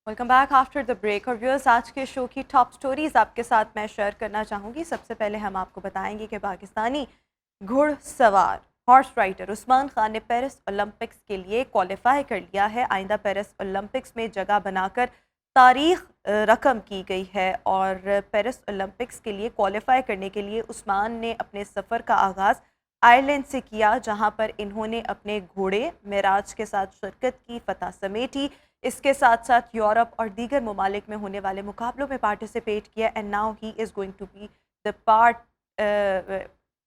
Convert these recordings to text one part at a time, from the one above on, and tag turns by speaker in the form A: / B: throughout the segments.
A: Welcome back after the break. और viewers, आज के शो की टॉप स्टोरीज आपके साथ मैं शेयर करना चाहूँगी। सबसे पहले हम आपको बताएंगे कि पाकिस्तानी घुड़सवार हॉर्स राइडर उस्मान खान ने पेरिस ओलंपिक्स के लिए क्वालिफाई कर लिया है। आइंदा पेरिस ओलंपिक्स में जगह बनाकर तारीख रकम की गई है और पेरिस ओलंपिक्स के लिए क्वालिफाई करने के लिए उस्मान ने अपने सफ़र का आगाज़ आयरलैंड से किया, जहां पर इन्होंने अपने घोड़े मेराज के साथ शिरकत की, फतह समेटी। इसके साथ साथ यूरोप और दीगर ममालिक में होने वाले मुकाबलों में पार्टिसिपेट किया and now he is going to be the part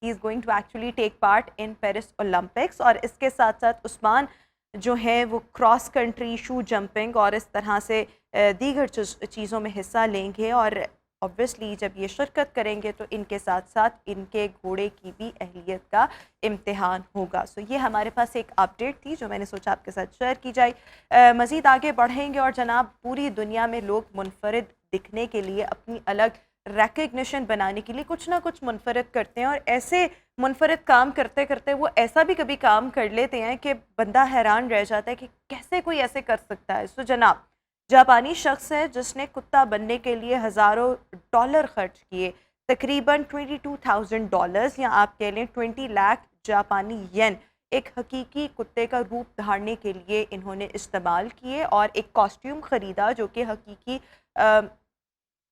A: he is going to actually take part in Paris Olympics. और इसके साथ साथ उस्मान जो है वो क्रॉस कंट्री शू जंपिंग और इस तरह से दीगर चीज़ों में हिस्सा लेंगे और ऑब्वियसली जब ये शिरकत करेंगे तो इनके साथ साथ इनके घोड़े की भी अहलियत का इम्तिहान होगा। सो ये हमारे पास एक अपडेट थी जो मैंने सोचा आपके साथ शेयर की जाए। मज़ीद आगे बढ़ेंगे और जनाब, पूरी दुनिया में लोग मुनफरिद दिखने के लिए, अपनी अलग रिकग्निशन बनाने के लिए कुछ ना कुछ मुनफरिद करते हैं और ऐसे मुनफरिद काम करते करते वो ऐसा भी कभी काम कर लेते हैं कि बंदा हैरान रह जाता है कि कैसे कोई ऐसे कर सकता है। सो जनाब, जापानी शख्स है जिसने कुत्ता बनने के लिए हज़ारों डॉलर खर्च किए, तकरीबन $22,000 या आप कह लें 20 लाख जापानी येन एक हकीकी कुत्ते का रूप धारने के लिए इन्होंने इस्तेमाल किए और एक कॉस्ट्यूम ख़रीदा जो कि हकीकी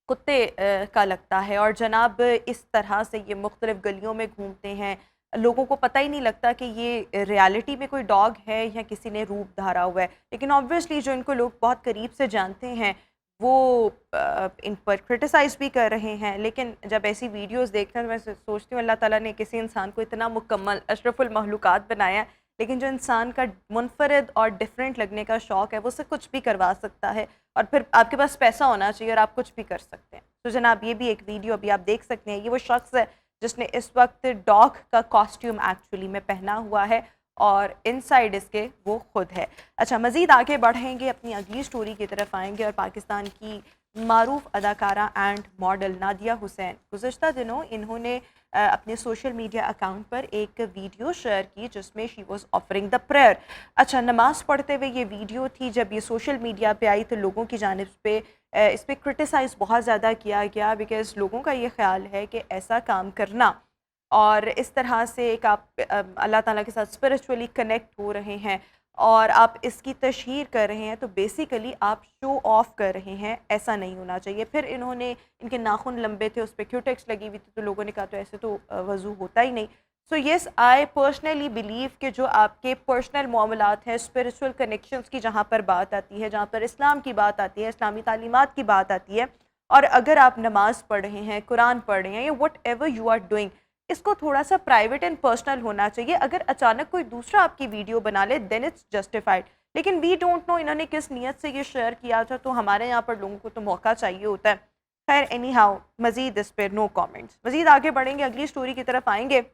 A: कुत्ते का लगता है। और जनाब, इस तरह से ये मुख्तलिफ़ गलियों में घूमते हैं, लोगों को पता ही नहीं लगता कि ये रियलिटी में कोई डॉग है या किसी ने रूप धारा हुआ है। लेकिन ऑब्वियसली जो इनको लोग बहुत करीब से जानते हैं वो इन पर क्रिटिसाइज़ भी कर रहे हैं। लेकिन जब ऐसी वीडियोस देखते हैं तो मैं सोचती हूँ अल्लाह ताला ने किसी इंसान को इतना मुकम्मल अशरफुल मखलूक़ात बनाया है, लेकिन जो इंसान का मुनफरिद और डिफरेंट लगने का शौक़ है वो उससे कुछ भी करवा सकता है और फिर आपके पास पैसा होना चाहिए और आप कुछ भी कर सकते हैं। तो जनाब, ये भी एक वीडियो अभी आप देख सकते हैं। ये वो शख्स है जिसने इस वक्त डॉग का कॉस्ट्यूम एक्चुअली में पहना हुआ है और इनसाइड इसके वो खुद है। अच्छा, मज़ीद आगे बढ़ेंगे, अपनी अगली स्टोरी की तरफ आएंगे और पाकिस्तान की मारूफ अदाकारा एंड मॉडल नादिया हुसैन, गुज़श्ता दिनों इन्होंने अपने सोशल मीडिया अकाउंट पर एक वीडियो शेयर की जिसमें she was offering the prayer. अच्छा, नमाज पढ़ते हुए ये वीडियो थी। जब ये सोशल मीडिया पे आई तो लोगों की जानिब पे इस पर क्रिटिसाइज़ बहुत ज़्यादा किया गया, बिकॉज़ लोगों का ये ख्याल है कि ऐसा काम करना और इस तरह से एक आप अल्लाह ताला के साथ स्पिरिचुअली कनेक्ट हो रहे हैं और आप इसकी तशहीर कर रहे हैं तो बेसिकली आप शो ऑफ कर रहे हैं, ऐसा नहीं होना चाहिए। फिर इन्होंने, इनके नाखून लंबे थे, उस पर क्यूटेक्स लगी हुई थी, तो लोगों ने कहा तो ऐसे तो वज़ू होता ही नहीं। So yes, I personally believe कि जो आपके पर्सनल मामलात हैं, स्पिरिचुअल कनेक्शंस की जहाँ पर बात आती है, जहाँ पर इस्लाम की बात आती है, इस्लामी तालीमात की बात आती है, और अगर आप नमाज़ पढ़ रहे हैं, कुरान पढ़ रहे हैं या whatever you are doing, इसको थोड़ा सा प्राइवेट एंड पर्सनल होना चाहिए। अगर अचानक कोई दूसरा आपकी वीडियो बना ले देन इट्स जस्टिफाइड, लेकिन वी डोंट नो इन्होंने किस नीयत से ये शेयर किया था, तो हमारे यहाँ पर लोगों को तो मौका चाहिए होता है। खैर, एनी हाउ, मज़ीद इस पर नो कॉमेंट्स। मज़ीद आगे बढ़ेंगे, अगली स्टोरी की तरफ आएंगे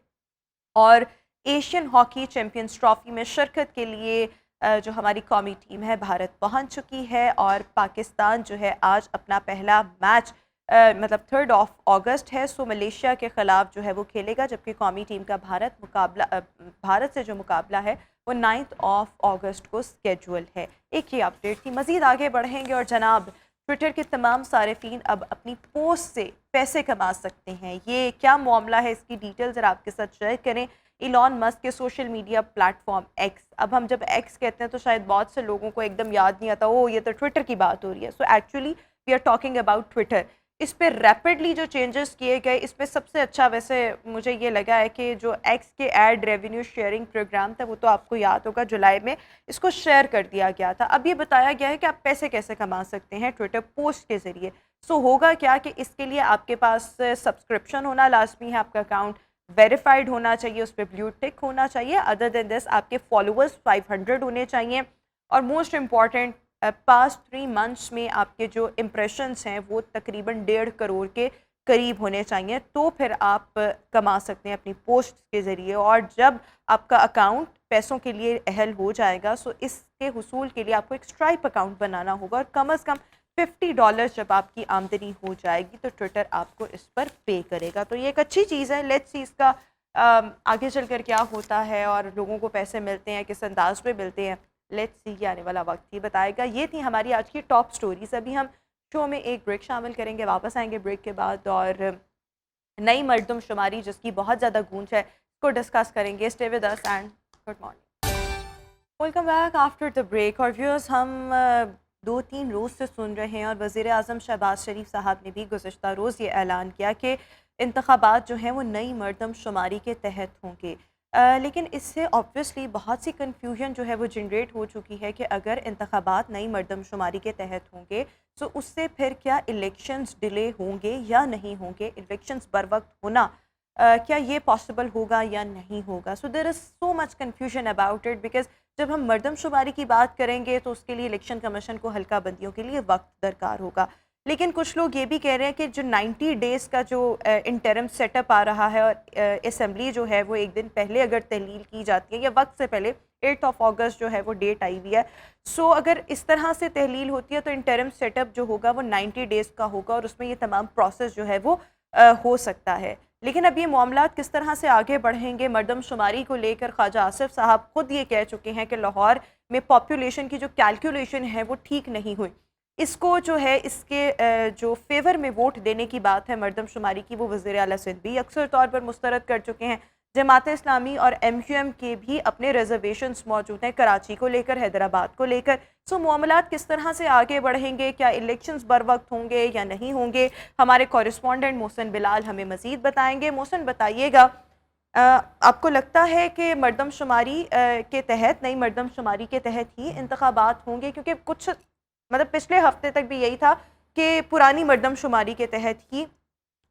A: और एशियन हॉकी चैम्पियंस ट्रॉफी में शिरकत के लिए जो हमारी कौमी टीम है भारत पहुंच चुकी है और पाकिस्तान जो है आज अपना पहला मैच मतलब 3 अगस्त है, सो मलेशिया के ख़िलाफ़ जो है वो खेलेगा, जबकि कौमी टीम का भारत से जो मुकाबला है वो 9 अगस्त को स्केजुअल है। एक ही अपडेट थी। मज़ीद आगे बढ़ेंगे और जनाब, ट्विटर के तमाम सारिफीन अब अपनी पोस्ट से पैसे कमा सकते हैं। ये क्या मामला है, इसकी डिटेल ज़रा आपके साथ शेयर करें। इलॉन मस्क के सोशल मीडिया प्लेटफॉर्म एक्स, अब हम जब एक्स कहते हैं तो शायद बहुत से लोगों को एकदम याद नहीं आता, ओ ये तो ट्विटर की बात हो रही है। So actually we are talking about Twitter. इस पर रैपिडली जो चेंजेस किए गए, इस पर सबसे अच्छा वैसे मुझे ये लगा है कि जो एक्स के एड रेवेन्यू शेयरिंग प्रोग्राम था वो तो आपको याद होगा जुलाई में इसको शेयर कर दिया गया था। अब ये बताया गया है कि आप पैसे कैसे कमा सकते हैं ट्विटर पोस्ट के ज़रिए। सो होगा क्या कि इसके लिए आपके पास सब्सक्रिप्शन होना लाजमी है, आपका अकाउंट वेरीफाइड होना चाहिए, उस पर ब्लू टिक होना चाहिए। अदर देन दिस आपके फॉलोअर्स 500 होने चाहिए और मोस्ट इम्पॉर्टेंट पास्ट 3 मंथ्स में आपके जो इम्प्रेशंस हैं वो तकरीबन 1.5 करोड़ के करीब होने चाहिए, तो फिर आप कमा सकते हैं अपनी पोस्ट के ज़रिए। और जब आपका अकाउंट पैसों के लिए अहल हो जाएगा, सो इसके हुसूल के लिए आपको एक स्ट्राइप अकाउंट बनाना होगा और कम अज़ कम $50 जब आपकी आमदनी हो जाएगी तो ट्विटर आपको इस पर पे करेगा। तो ये एक अच्छी चीज़ है। लेट्स सी इसका आगे चलकर क्या होता है और लोगों को पैसे मिलते हैं किस अंदाज में मिलते हैं, लेट्स सी कि आने वाला वक्त ही बताएगा। ये थी हमारी आज की टॉप स्टोरीज। अभी हम शो में एक ब्रेक शामिल करेंगे, वापस आएंगे ब्रेक के बाद और नई मर्दमशुमारी जिसकी बहुत ज़्यादा गूंज है इसको डिस्कस करेंगे। Stay with us and good morning, welcome back after the break. और व्यूअर्स, हम 2-3 रोज़ से सुन रहे हैं और वज़ीर आज़म शहबाज शरीफ साहब ने भी गुज़िश्ता रोज़ ये ऐलान किया कि इंतखाबात जो हैं वो नई मर्दमशुमारी के तहत होंगे। लेकिन इससे ऑब्वियसली बहुत सी कन्फ्यूजन जो है वो जनरेट हो चुकी है कि अगर इंतखाबात नई मर्दमशुमारी के तहत होंगे तो उससे फिर क्या इलेक्शंस डिले होंगे या नहीं होंगे, इलेक्शंस बर वक्त होना क्या ये पॉसिबल होगा या नहीं होगा। So there is so much confusion about it because जब हम मर्दमशुमारी की बात करेंगे तो उसके लिए इलेक्शन कमीशन को हल्का बंदियों के लिए वक्त दरकार होगा। लेकिन कुछ लोग ये भी कह रहे हैं कि जो 90 डेज़ का जो इंटरम सेटअप आ रहा है और असम्बली जो है वो एक दिन पहले अगर तहलील की जाती है या वक्त से पहले 8 अगस्त जो है वो डेट आई हुई है। सो अगर इस तरह से तहलील होती है तो इंटरम सेटअप जो होगा वो 90 डेज़ का होगा और उसमें ये तमाम प्रोसेस जो है वो हो सकता है। लेकिन अब ये मामला किस तरह से आगे बढ़ेंगे मर्दमशुमारी को लेकर, ख्वाजा आसिफ साहब खुद ये कह चुके हैं कि लाहौर में पॉपुलेशन की जो कैलकुलेशन है वो ठीक नहीं हुई। इसको जो है इसके जो फेवर में वोट देने की बात है मर्दमशुमारी की, वो वज़ीर आला सिंध भी अक्सर तौर पर मुस्तरद कर चुके हैं। जमात इस्लामी और MQM के भी अपने रिजर्वेशंस मौजूद हैं कराची को लेकर, हैदराबाद को लेकर। सो मामलात किस तरह से आगे बढ़ेंगे, क्या इलेक्शंस बर वक्त होंगे या नहीं होंगे, हमारे कॉरेस्पॉन्डेंट मोहसिन बिलाल हमें मज़ीद बताएंगे। मोहसिन, बताइएगा, आपको लगता है कि मर्दमशुमारी के तहत, नई मर्दमशुमारी के तहत ही इंतखाबात होंगे? क्योंकि कुछ मतलब पिछले हफ्ते तक भी यही था कि पुरानी मर्दमशुमारी के तहत ही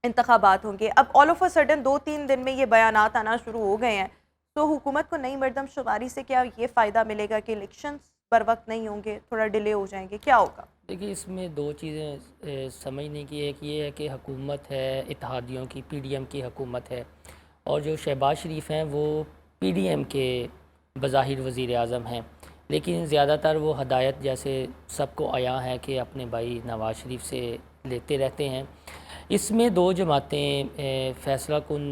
A: इंतखाबात होंगे। अब ऑल ऑफ अ सडन 2-3 दिन में ये बयानात आना शुरू हो गए हैं। तो हुकूमत को नई मर्दमशुमारी से क्या ये फ़ायदा मिलेगा कि इलेक्शंस बर वक्त नहीं होंगे, थोड़ा डिले हो जाएंगे, क्या होगा?
B: देखिए, इसमें दो चीज़ें समझने की। एक ये है कि हुकूमत है इत्तेहादियों की, PDM की हुकूमत है, और जो शहबाज शरीफ हैं वो PDM के बज़ाहिर वज़ीर आज़म हैं, लेकिन ज़्यादातर वो हदायत जैसे सबको आया है कि अपने भाई नवाज़ शरीफ से लेते रहते हैं। इसमें दो जमातें फ़ैसला कुन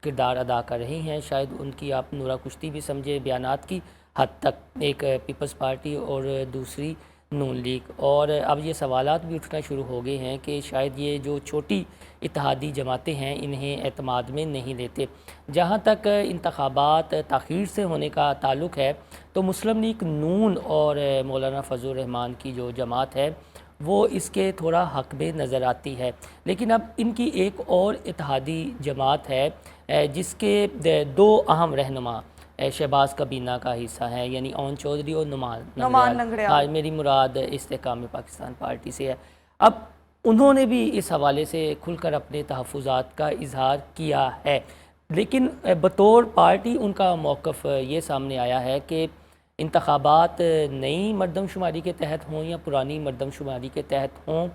B: किरदार अदा कर रही हैं। शायद उनकी आप नूरा कुश्ती भी समझे बयानात की हद तक, एक पीपल्स पार्टी और दूसरी नून लीग। और अब ये सवालात भी उठना शुरू हो गए हैं कि शायद ये जो छोटी इत्तेहादी जमातें हैं इन्हें एतमाद में नहीं लेते। जहाँ तक इंतखाबात ताख़ीर से होने का ताल्लुक़ है तो मुस्लिम लीग नून और मौलाना फजल रहमान की जो जमात है वो इसके थोड़ा हक़ में नज़र आती है। लेकिन अब इनकी एक और इत्तेहादी जमात है जिसके दो अहम रहनुमा शहबाज कबीना का हिस्सा है, यानी ओन चौधरी और नुमान
A: नंगड़ियाल।
B: हाँ, मेरी मुराद इस्तेकाम पाकिस्तान पार्टी से है। अब उन्होंने भी इस हवाले से खुलकर अपने तहफ़्फ़ुज़ात का इजहार किया है, लेकिन बतौर पार्टी उनका मौक़िफ़ ये सामने आया है कि इंतखाबात नई मर्दमशुमारी के तहत हों या पुरानी मर्दमशुमारी के तहत हों,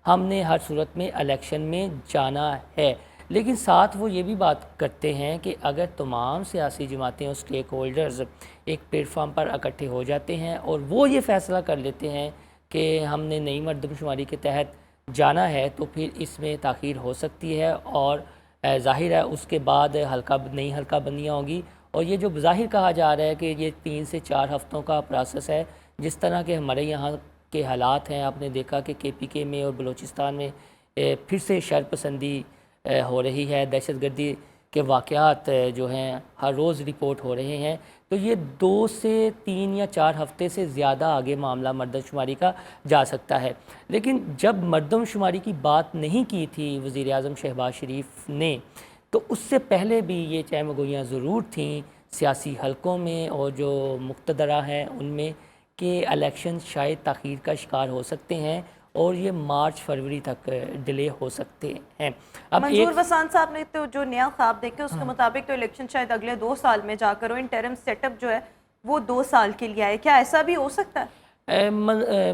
B: हमने हर सूरत में इलेक्शन में जाना है। लेकिन साथ वो ये भी बात करते हैं कि अगर तमाम सियासी जमातें और स्टेक होल्डर्स एक प्लेटफार्म पर इकट्ठे हो जाते हैं और वो ये फ़ैसला कर लेते हैं कि हमने नई मर्दमशुमारी के तहत जाना है, तो फिर इसमें ताख़ीर हो सकती है और ज़ाहिर है उसके बाद नई हल्का बंदियाँ होंगी। और ये जो ज़ाहिर कहा जा रहा है कि ये 3 से 4 हफ़्तों का प्रोसेस है, जिस तरह के हमारे यहाँ के हालात हैं, आपने देखा कि KPK में और बलूचिस्तान में फिर से शरपसंदी हो रही है, दहशतगर्दी के वाक़यात जो हैं हर रोज़ रिपोर्ट हो रहे हैं। तो ये 2 से 3 या 4 हफ़्ते से ज़्यादा आगे मामला मर्दमशुमारी का जा सकता है। लेकिन जब मर्दमशुमारी की बात नहीं की थी वज़ीर आज़म शहबाज शरीफ ने, तो उससे पहले भी ये चहमगोइयाँ ज़रूर थीं सियासी हलकों में और जो मुक़्तदरा हैं उनमें कि इलेक्शन शायद ताख़ीर का शिकार हो सकते हैं और ये मार्च फरवरी तक डिले हो सकते हैं। अब
A: मंजूर वसान साहब ने तो जो नया ख्वाब देखे उसके मुताबिक तो इलेक्शन शायद अगले 2 साल में जाकर हो, इंटरम सेटअप जो है वो 2 साल के लिए आए, क्या ऐसा भी हो सकता है?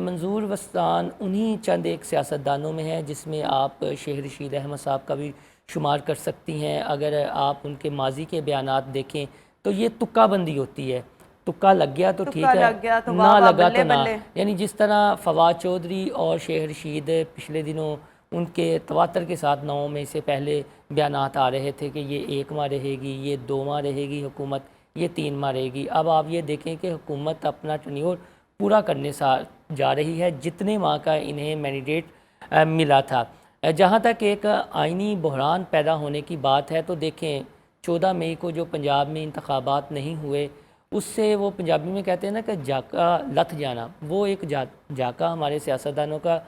B: मंजूर वसान उन्हीं चंद एक सियासतदानों में है जिसमें आप शेख रशीद अहमद साहब का भी शुमार कर सकती हैं। अगर आप उनके माजी के बयानात देखें तो ये तुक्का बंदी होती है, तुक्का लग गया तो ठीक है,
A: तो
B: ना लगा तो ना।
A: बल्ले।
B: यानी जिस तरह फवाद चौधरी और शेख रशीद पिछले दिनों उनके तवातर के साथ 9 मई से पहले बयानात आ रहे थे कि ये 1 माह रहेगी, ये 2 माह रहेगी हुकूमत, ये 3 माह रहेगी। अब आप ये देखें कि हुकूमत अपना टर्न्योर पूरा करने जा रही है, जितने माह का इन्हें मैंडेट मिला था। जहाँ तक एक आइनी बहरान पैदा होने की बात है, तो देखें 14 मई को जो पंजाब में इंतखाबात नहीं हुए, उससे वो पंजाबी में कहते हैं ना कि जाका लथ जाना, वो एक जाका हमारे सियासतदानों का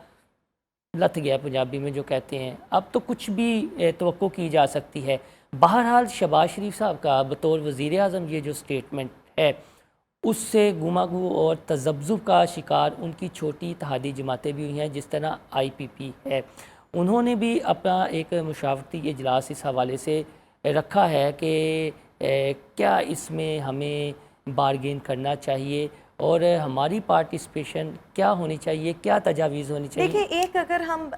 B: लथ गया पंजाबी में जो कहते हैं। अब तो कुछ भी तवक्को की जा सकती है। बहरहाल शहबाज शरीफ साहब का बतौर वज़ीर आज़म ये जो स्टेटमेंट है, उससे गुमागू और तजब्जुब का शिकार उनकी छोटी इत्तेहादी जमातें भी हुई हैं, जिस तरह IPP है। उन्होंने भी अपना एक मुशावरती इजलास इस हवाले से रखा है कि क्या इसमें हमें बारगेन करना चाहिए और हमारी पार्टिसिपेशन क्या होनी चाहिए, क्या तजावीज़ होनी चाहिए।
A: देखिए, एक अगर हम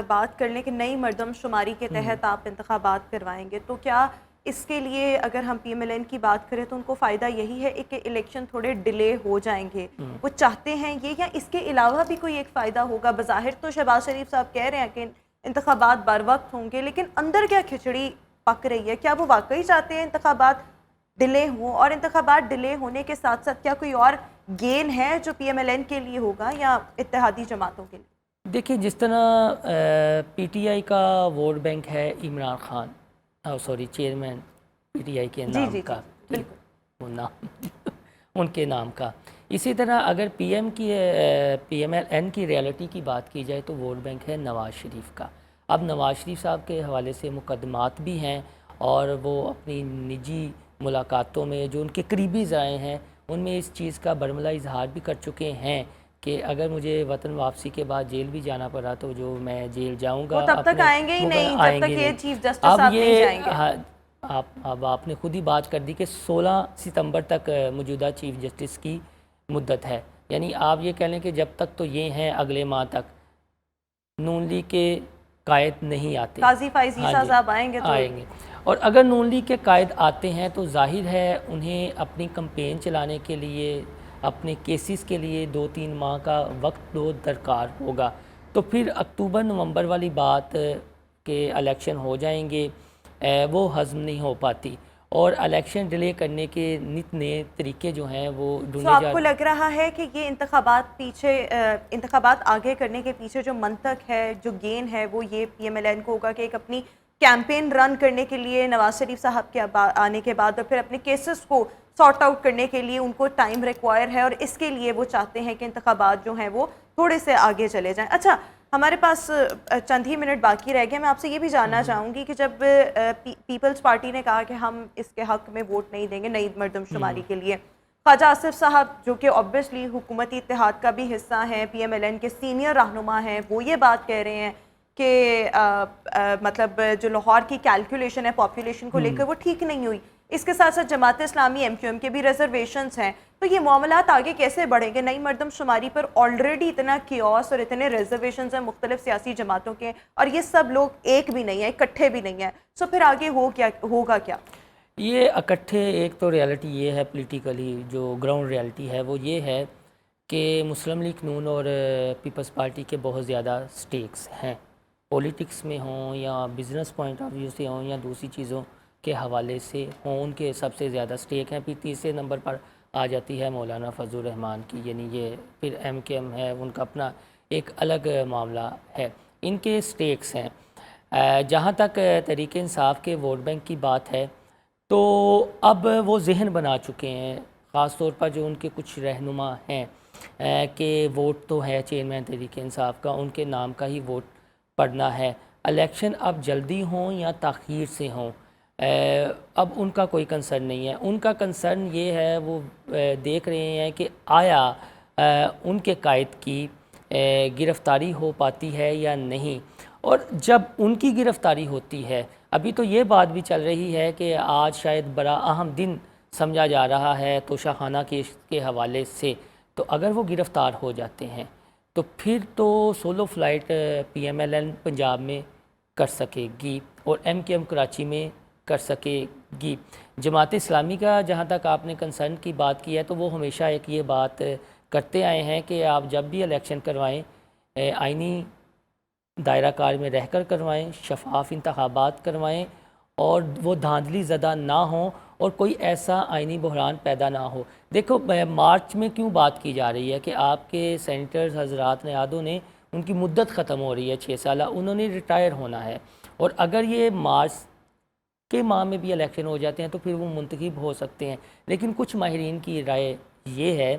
A: बात कर लें कि नई मरदमशुमारी के तहत आप इंतखाबात करवाएंगे, तो क्या इसके लिए अगर हम PMLN की बात करें तो उनको फ़ायदा यही है कि इलेक्शन थोड़े डिले हो जाएंगे, वो चाहते हैं ये, या इसके अलावा भी कोई एक फ़ायदा होगा? बज़ाहिर तो शहबाज शरीफ साहब कह रहे हैं कि इंतखाबात बर वक्त होंगे, लेकिन अंदर क्या खिचड़ी पक रही है? क्या वो वाकई चाहते हैं इंतखाबात डिले हों? और इंतखाबात डिले होने के साथ साथ क्या कोई और गेन है जो PMLN के लिए होगा या इत्तेहादी जमातों के लिए?
B: देखिए, जिस तरह PTI का वोट बैंक है इमरान खान, चेयरमैन PTI के
A: जी
B: नाम
A: जी
B: का,
A: जी, बिल्कुल।
B: वो नाम उनके नाम का। इसी तरह अगर PMLN की रियलिटी की बात की जाए तो वोट बैंक है नवाज़ शरीफ का। अब नवाज़ शरीफ साहब के हवाले से मुकदमात भी हैं और वो अपनी निजी मुलाकातों में जो उनके करीबी ज़राए हैं उनमें इस चीज़ का बरमला इजहार भी कर चुके हैं कि अगर मुझे वतन वापसी के बाद जेल भी जाना पड़ा तो जो मैं जेल जाऊंगा,
A: वो तब तक आएंगे ही नहीं जब तक ये चीफ जस्टिस
B: अब
A: साहब
B: ये
A: नहीं जाएंगे।
B: अब आपने खुद ही बात कर दी कि 16 सितंबर तक मौजूदा चीफ जस्टिस की मुद्दत है। यानी आप ये कह लें कि जब तक तो ये हैं अगले माह तक नून लीग के कायद नहीं आते,
A: काजी फाइज ईसा साहब आएंगे तो
B: आएंगे। और अगर नून लीग के कायद आते हैं तो जाहिर है उन्हें अपनी कैंपेन चलाने के लिए, अपने केसेस के लिए 2-3 माह का वक्त दो दरकार होगा। तो फिर अक्टूबर नवंबर वाली बात के इलेक्शन हो जाएंगे, वो हज़म नहीं हो पाती और इलेक्शन डिले करने के नित नए तरीके जो हैं वो ढूंढे जा।
A: आपको लग रहा है कि ये इंतखाबात आगे करने के पीछे जो मंतक है, जो गेन है, वो ये PMLN को होगा कि एक अपनी कैंपेन रन करने के लिए नवाज शरीफ साहब के आने के बाद और फिर अपने केसेस को सॉर्ट आउट करने के लिए उनको टाइम रिक्वायर है और इसके लिए वो चाहते हैं कि इंतखाबात जो हैं वो थोड़े से आगे चले जाएं। अच्छा, हमारे पास चंद ही मिनट बाकी रह गए। मैं आपसे ये भी जानना चाहूँगी कि जब पीपल्स पार्टी ने कहा कि हम इसके हक़ में वोट नहीं देंगे नई मरदमशुमारी के लिए, ख्वाजा आसिफ साहब जो कि ऑब्वियसली हुकूमती इत्तेहाद का भी हिस्सा हैं, PMLN के सीनियर रहनुमा हैं, वो ये बात कह रहे हैं कि मतलब जो लाहौर की कैलकुलेशन है पॉपुलेशन को लेकर वो ठीक नहीं हुई। इसके साथ साथ जमात इस्लामी MQM के भी रिजर्वेशंस हैं, तो ये मामलात आगे कैसे बढ़ेंगे? नई मरदमशुमारी पर ऑलरेडी इतना कियोस और इतने रिजर्वेशंस हैं मुख्तलिफ सियासी जमातों के, और ये सब लोग एक भी नहीं है, इकट्ठे भी नहीं है, सो फिर आगे होगा क्या?
B: ये इकट्ठे, एक तो रियलिटी ये है पॉलिटिकली, जो ग्राउंड रियलिटी है वो ये है कि मुस्लिम लीग नून और पीपल्स पार्टी के बहुत ज़्यादा स्टेक्स हैं, पॉलिटिक्स में हों या बिज़नेस पॉइंट ऑफ व्यू से हों या दूसरी चीज़ों के हवाले से हों, उनके सबसे ज़्यादा स्टेक हैं। फिर तीसरे नंबर पर आ जाती है मौलाना फजल रहमान की, यानी ये फिर MKM है, उनका अपना एक अलग मामला है, इनके स्टेक्स हैं। जहाँ तक तहरीक इंसाफ के वोट बैंक की बात है तो अब वो जहन बना चुके हैं, ख़ास तौर पर जो उनके कुछ रहनुमा हैं कि वोट तो है चेयरमैन तहरीक इंसाफ का, उनके नाम का ही वोट पड़ना है। इलेक्शन अब जल्दी हों या ताख़ीर से हों, अब उनका कोई कंसर्न नहीं है। उनका कंसर्न ये है, वो देख रहे हैं कि आया उनके कायद की गिरफ़्तारी हो पाती है या नहीं, और जब उनकी गिरफ़्तारी होती है, अभी तो ये बात भी चल रही है कि आज शायद बड़ा अहम दिन समझा जा रहा है तोशाखाना केस के हवाले से, तो अगर वो गिरफ़्तार हो जाते हैं तो फिर तो सोलो फ़्लाइट PMLN पंजाब में कर सकेगी और MKM कराची में कर सकेगी। जमात इस्लामी का जहाँ तक आपने कंसर्न की बात की है, तो वो हमेशा एक ये बात करते आए हैं कि आप जब भी इलेक्शन करवाएं आइनी दायरा कार में रहकर करवाएं, शफाफ इंतखाबात करवाएं और वो धांधली ज़दा ना हों और कोई ऐसा आइनी बहरान पैदा ना हो। देखो मार्च में क्यों बात की जा रही है कि आपके सेनेटर्स हजरात नेयादों ने उनकी मुद्दत ख़त्म हो रही है 6 साल, उन्होंने रिटायर होना है, और अगर ये मार्च के माह में भी इलेक्शन हो जाते हैं तो फिर वो मुंतखब हो सकते हैं। लेकिन कुछ माहिरीन की राय ये है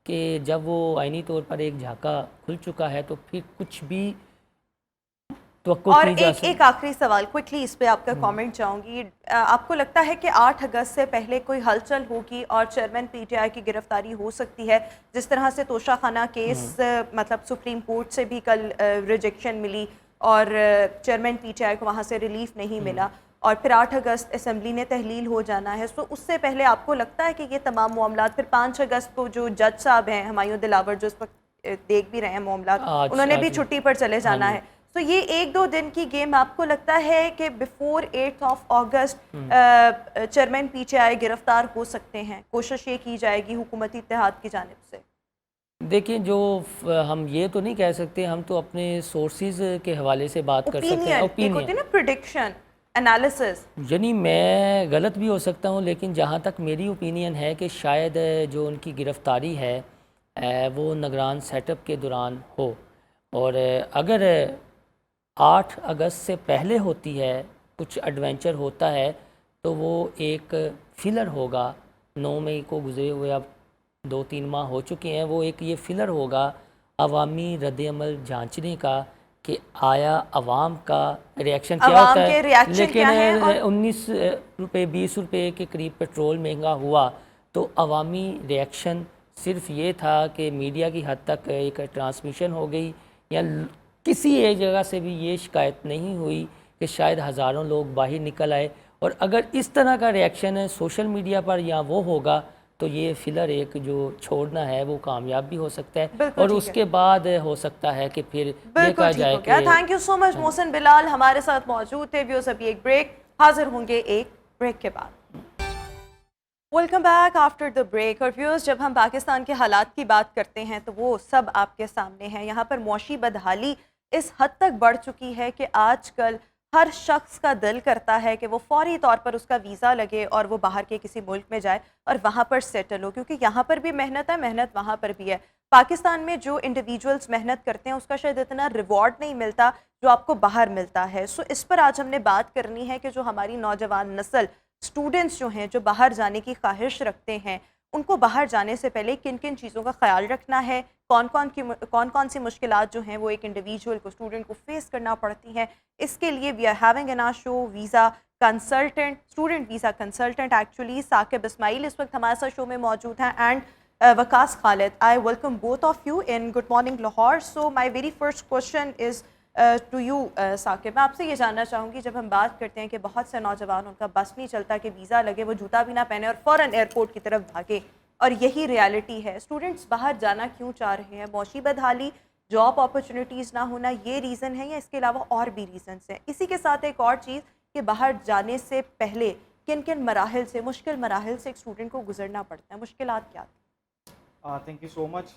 B: कि जब वो आइनी तौर पर एक झाका खुल चुका है तो फिर कुछ भी तवक्को
A: और
B: की जा
A: एक आखिरी सवाल क्विकली इस पे आपका कमेंट चाहूँगी। आपको लगता है कि 8 अगस्त से पहले कोई हलचल होगी और चेयरमैन पीटीआई की गिरफ्तारी हो सकती है, जिस तरह से तोशा खाना केस मतलब सुप्रीम कोर्ट से भी कल रिजेक्शन मिली और चेयरमैन पीटीआई को वहाँ से रिलीफ नहीं मिला, और फिर 8 अगस्त असेंबली ने तहलील हो जाना है, तो उससे पहले आपको लगता है कि ये तमाम मामलात फिर 5 अगस्त को जो जज साहब हैं हुमायूं दिलावर जो इस वक्त देख भी रहे हैं मामलात, उन्होंने भी छुट्टी पर चले जाना है, तो ये 1-2 दिन की गेम आपको लगता है कि बिफोर 8 अगस्त चेयरमैन पीटीआई गिरफ्तार हो सकते हैं? कोशिश ये की जाएगी हुकूमती इत्तेहाद की जानिब से?
B: देखिए, जो हम ये तो नहीं कह सकते, हम तो अपने सोर्सेज के हवाले से बात कर सकते हैं।
A: एक होती है ना प्रेडिक्शन, एनालिसिस।
B: यानी मैं गलत भी हो सकता हूँ, लेकिन जहाँ तक मेरी ओपिनियन है कि शायद जो उनकी गिरफ़्तारी है वो निगरान सेटअप के दौरान हो, और अगर 8 अगस्त से पहले होती है, कुछ एडवेंचर होता है, तो वो एक फिलर होगा। 9 मई को गुजरे हुए अब 2-3 माह हो चुके हैं, वो एक ये फिलर होगा अवामी रद्द-ए-अमल जांचने का कि आया अवाम का रिएक्शन क्या होता है। लेकिन 19 रुपये 20 रुपये के करीब पेट्रोल महंगा हुआ तो अवामी रिएक्शन सिर्फ ये था कि मीडिया की हद तक एक ट्रांसमिशन हो गई, या किसी एक जगह से भी ये शिकायत नहीं हुई कि शायद हज़ारों लोग बाहर निकल आए, और अगर इस तरह का रिएक्शन है सोशल मीडिया पर या वो होगा तो ये फिलर एक जो छोड़ना है वो कामयाब भी हो सकता है, और उसके बाद हो सकता है कि फिर ये कहा जाए कि
A: thank you so much Mohsin Bilal हमारे साथ मौजूद थे। व्यूअर्स, अभी एक ब्रेक, हाजिर होंगे एक ब्रेक के बाद। Welcome back after the break. और व्यूअर्स, जब हम पाकिस्तान के हालात की बात करते हैं तो वो सब आपके सामने है। यहाँ पर मौशी बदहाली इस हद तक बढ़ चुकी है कि आजकल हर शख्स का दिल करता है कि वो फौरी तौर पर उसका वीज़ा लगे और वो बाहर के किसी मुल्क में जाए और वहाँ पर सेटल हो, क्योंकि यहाँ पर भी मेहनत है, मेहनत वहाँ पर भी है। पाकिस्तान में जो इंडिविजुअल्स मेहनत करते हैं उसका शायद इतना रिवॉर्ड नहीं मिलता जो आपको बाहर मिलता है। सो इस पर आज हमने बात करनी है कि जो हमारी नौजवान नस्ल, स्टूडेंट्स जो हैं, जो बाहर जाने की ख्वाहिश रखते हैं, उनको बाहर जाने से पहले किन किन चीज़ों का ख्याल रखना है, कौन कौन सी मुश्किलात जो हैं वो एक इंडिविजुअल को, स्टूडेंट को फेस करना पड़ती हैं। इसके लिए we are having in our show visa consultant, student visa consultant actually Saqib Ismail इस वक्त हमारे साथ शो में मौजूद हैं, and Waqas Khalid. I welcome both of you in good morning Lahore. So my very first question is to you Saqib, मैं आपसे ये जानना चाहूँगी, जब हम बात करते हैं कि बहुत से नौजवान उनका बस नहीं चलता कि वीज़ा लगे, वो जूता भी ना पहने और फ़ौरन एयरपोर्ट की तरफ भागे, और यही रियलिटी है। स्टूडेंट्स बाहर जाना क्यों चाह रहे हैं? मौशी बदहाली, जॉब अपॉर्चुनिटीज़ ना होना, ये रीज़न है या इसके अलावा और भी रीज़न्स हैं? इसी के साथ एक और चीज़ कि बाहर जाने से पहले किन किन मराहिल से, मुश्किल मराहिल से एक स्टूडेंट को गुजरना पड़ता है, मुश्किलात क्या?
C: Thank you so much.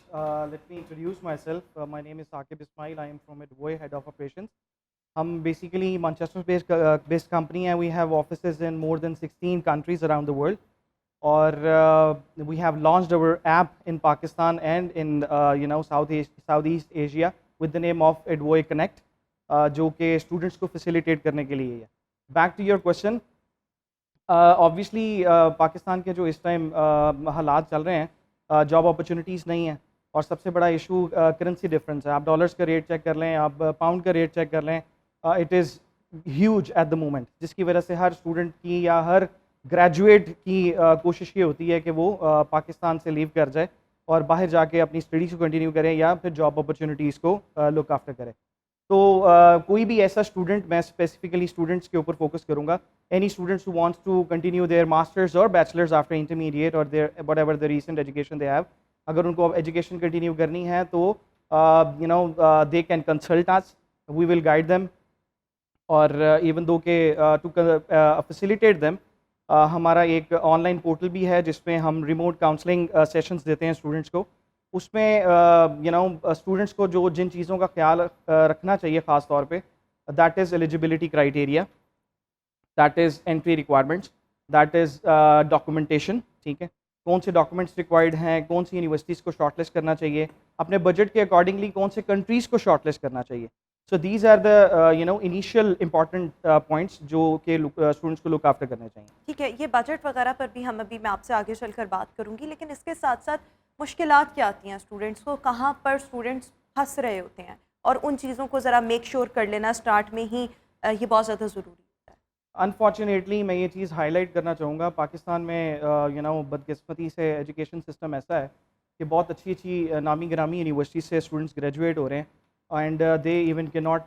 C: Let me introduce myself. My name is Saqib Ismail. I am from Adwoy, Head of Operations. हम basically Manchester-based company है. We have offices in more than 16 countries around the world. और we have launched our app in Pakistan and in Southeast Asia with the name of Adwoy Connect, जो कि students को facilitate करने के लिए है. Back to your question. Obviously Pakistan के जो इस टाइम हालात चल रहे हैं, जॉब अपॉर्चुनिटीज़ नहीं है, और सबसे बड़ा इशू करेंसी डिफरेंस है। आप डॉलर्स का रेट चेक कर लें, आप पाउंड का रेट चेक कर लें, it is huge at the moment, जिसकी वजह से हर स्टूडेंट की या हर ग्रेजुएट की कोशिश ये होती है कि वो पाकिस्तान से लीव कर जाए और बाहर जाके अपनी स्टडीज़ को कंटिन्यू करें या फिर जॉब अपॉर्चुनिटीज़ को लुक आफ्टर करें। तो कोई भी ऐसा स्टूडेंट, मैं स्पेसिफिकली स्टूडेंट्स के ऊपर फोकस करूँगा, any students who wants to continue their masters और बैचलर्स आफ्टर इंटरमीडिएट और their whatever the recent education they have, अगर उनको एजुकेशन कंटिन्यू करनी है तो they can consult us, we will guide them, और इवन दो के टू फैसिलिटेट देम हमारा एक ऑनलाइन पोर्टल भी है जिसमें हम रिमोट काउंसलिंग सेशंस देते हैं स्टूडेंट्स को। उसमें स्टूडेंट्स को जिन चीज़ों का ख्याल रखना चाहिए ख़ास तौर पे, that is eligibility criteria, that is entry requirements, that is documentation, ठीक है, कौन से डॉक्यूमेंट्स रिक्वायर्ड हैं, कौन सी यूनिवर्सिटीज़ को शॉर्टलिस्ट करना चाहिए, अपने बजट के अकॉर्डिंगली कौन से कंट्रीज़ को शॉर्टलिस्ट करना चाहिए. So these are the initial important points जो कि स्टूडेंट्स को लुक आफ्टर करने चाहिए.
A: ठीक है, ये बजट वगैरह पर भी मैं आपसे आगे चलकर बात करूंगी, लेकिन इसके साथ साथ मुश्किलात क्या आती हैं स्टूडेंट्स को, कहाँ पर स्टूडेंट्स फंस रहे होते हैं, और उन चीज़ों को ज़रा मेक श्योर कर लेना स्टार्ट में ही ये बहुत ज़्यादा ज़रूरी होता है.
C: अनफॉर्चुनेटली मैं ये चीज़ हाईलाइट करना चाहूँगा, पाकिस्तान में बदकिस्मती से एजुकेशन सिस्टम ऐसा है कि बहुत अच्छी अच्छी नामी गिरामी यूनिवर्सिटी से स्टूडेंट्स ग्रेजुएट हो रहे हैं एंड दे इवन के not